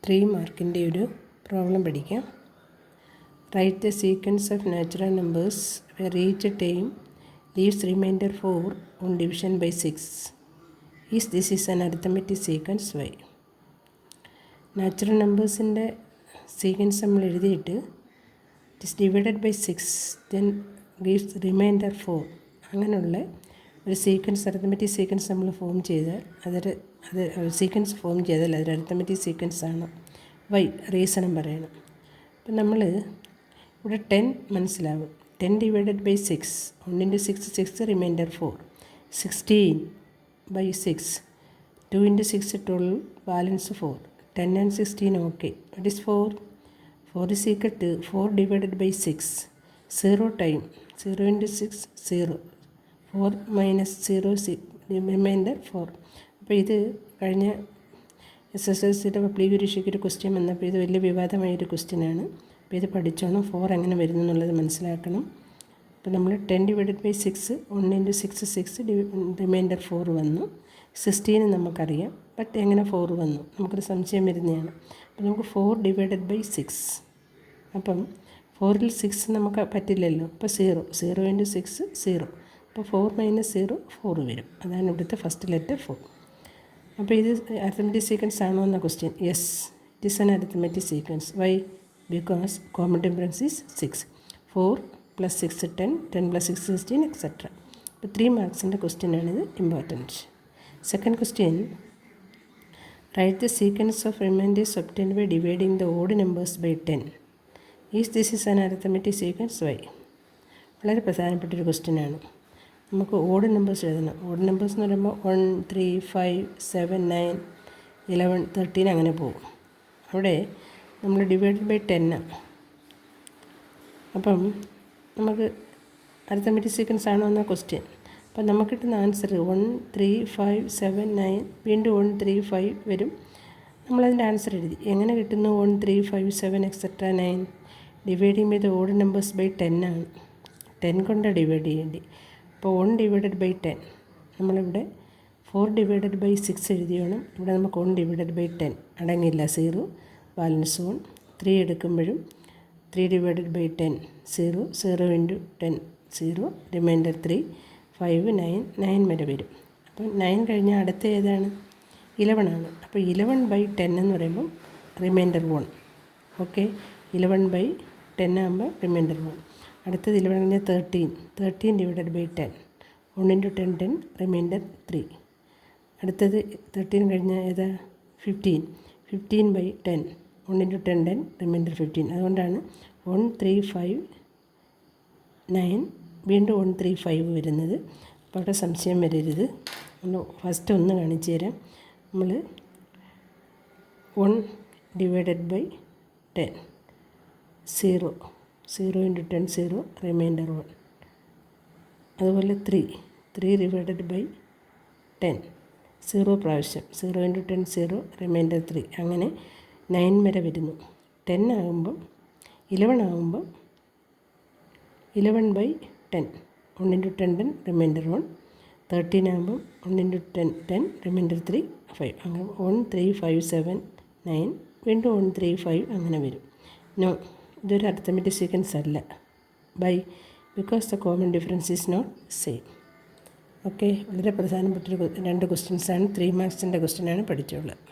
3 മാർക്കിൻ്റെ ഒരു പ്രോബ്ലം പഠിക്കാം. Right the sequence of natural numbers where each term leaves remainder 4 on division by 6. This is an arithmetic sequence y. Natural നമ്പേഴ്സിൻ്റെ sequence നമ്മൾ എഴുതിയിട്ട് it is divided by 6 then gives remainder 4 അങ്ങനെയുള്ള ഒരു sequence arithmetic sequence നമ്മൾ form ചെയ്താൽ അത് sequence form ചെയ്താൽ അതൊരു അരിത്തമെറ്റിക് സീക്വൻസ് ആണ്. വൈ റീസണും പറയണം. അപ്പം നമ്മൾ ഇവിടെ 10 മനസ്സിലാവും. 10 divided by 6 1 into 6 6 remainder 4 16 by 6 2 into 6 12 balance 4 10 and 16 okay. It is 4 is equal to 4 divided by 6 0 time 0 into 6 0 4 minus 0 reminder 4. അപ്പോൾ ഇത് കഴിഞ്ഞ SSLCയുടെ പബ്ലിക് പരീക്ഷയ്ക്ക് ഒരു ക്വസ്റ്റ്യൻ വന്നപ്പോൾ ഇത് വലിയ വിവാദമായൊരു ക്വസ്റ്റ്യനാണ്. അപ്പോൾ ഇത് പഠിച്ചോണം. 4 എങ്ങനെ വരുന്നു എന്നുള്ളത് മനസ്സിലാക്കണം. അപ്പോൾ നമ്മൾ 10 ഡിവൈഡഡ് ബൈ 6 1 ഇൻറ്റു 6 6 റിമൈൻഡർ 4 വന്നു. 16 നമുക്കറിയാം, ബട്ട് എങ്ങനെ 4 വന്നു നമുക്കൊരു സംശയം വരുന്നതാണ്. അപ്പോൾ നമുക്ക് 4 ഡിവൈഡഡ് ബൈ 6, അപ്പം 4ൽ 6 നമുക്ക് പറ്റില്ലല്ലോ. അപ്പോൾ 0 ഇൻറ്റു 6 0, അപ്പോൾ 4 മൈനസ് 0 4 വരും. അതാണ് ഇവിടുത്തെ ഫസ്റ്റ് ലെറ്റർ 4. അപ്പോൾ ഇത് അരിത്തമെറ്റിക് സീക്വൻസ് ആണോ എന്ന question. Yes, it is an arithmetic sequence. Why? Because common difference is 6. 4 + 6 10, 10 + 6 16 etcetera. അപ്പോൾ 3 മാർക്സിൻ്റെ ക്വസ്റ്റ്യനാണിത്. Important. Second question, right the sequence of remainders obtained by dividing the odd numbers by 10. This is an arithmetic sequence. Why? വളരെ പ്രധാനപ്പെട്ടൊരു ക്വസ്റ്റ്യനാണ്. നമുക്ക് odd numbers എഴുതണം. Odd numbers എന്ന് പറയുമ്പോൾ 1 3 5 7 9 11 13 അങ്ങനെ പോകും. അവിടെ നമ്മൾ ഡിവൈഡഡ് ബൈ 10 ആണ്. അപ്പം നമുക്ക് അരിത്തമെറ്റിക് സീക്വൻസ് ആണോ എന്ന ക്വസ്റ്റ്യൻ. അപ്പം നമുക്ക് കിട്ടുന്ന ആൻസർ 1 3 5 7 9 വീണ്ടും 1 3 5 വരും. നമ്മളതിൻ്റെ ആൻസർ എഴുതി. എങ്ങനെ കിട്ടുന്നു? 1 3 5 7 etcetera 9 dividing by the odd numbers by 10 ആണ്. 10 കൊണ്ട് ഡിവൈഡ് ചെയ്യേണ്ടി. അപ്പോൾ 1 ഡിവൈഡഡ് ബൈ 10, നമ്മളിവിടെ 4 ഡിവൈഡഡ് ബൈ 6 എഴുതി വേണം. ഇവിടെ നമുക്ക് 1 ഡിവൈഡഡ് ബൈ 10 അടങ്ങില്ല, 0 ബാലൻസ് 1. 3 എടുക്കുമ്പോഴും 3 ഡിവൈഡഡ് ബൈ 10 0 0 ഇൻറ്റു 10 0 റിമൈൻഡർ 3 5 9 9 വരെ വരും. അപ്പോൾ 9 കഴിഞ്ഞാൽ അടുത്ത ഏതാണ്? 11 ആണ്. അപ്പോൾ 11 ബൈ 10 എന്ന് പറയുമ്പം റിമൈൻഡർ 1. ഓക്കെ, 11 ബൈ 10 ആകുമ്പോൾ റിമൈൻഡർ 1. അടുത്തത് 11 കഴിഞ്ഞാൽ 13 ഡിവൈഡഡ് ബൈ 10 1 ഇൻറ്റു 10 10 റിമൈൻഡർ 3. അടുത്തത് 13 കഴിഞ്ഞാൽ ഏതാ? 15 ബൈ 10 1 ഇൻറ്റു 10 10 റിമൈൻഡർ 15. അതുകൊണ്ടാണ് 1 3 5 9 വീണ്ടും 1 3 5 വരുന്നത്. അപ്പോൾ അവിടെ സംശയം വരരുത്. ഫസ്റ്റ് ഒന്ന് കാണിച്ചു തരാം. നമ്മൾ 1 ഡിവൈഡഡ് ബൈ 10 0 ഇൻറ്റു 10 0 റിമൈൻഡർ 1. അതുപോലെ 3 ഡിവൈഡഡ് ബൈ 10 0 പ്രാവശ്യം 0 ഇൻറ്റു 10 0 റിമൈൻഡർ 3. അങ്ങനെ 9 വരെ വരുന്നു. 10 ആകുമ്പം 11 ആകുമ്പം 11 ബൈ 10 1 ഇൻറ്റു 10 10 റിമൈൻഡർ 1. 13 ആകുമ്പം 1 ഇൻറ്റു 10 10 റിമൈൻഡർ 3 5. അങ്ങനെ 1 3 5 7 9 വീണ്ടും 1 3 5 അങ്ങനെ വരും. നോ, ഇതൊരു അരിത്തമെറ്റിക് സീക്വൻസ് അല്ല. By because the common difference is not same. Okay, വളരെ പ്രധാനപ്പെട്ടൊരു 2 ക്വസ്റ്റ്യൻസാണ്. 3 മാർക്സിൻ്റെ ക്വസ്റ്റ്യനാണ് പഠിച്ചുള്ളത്.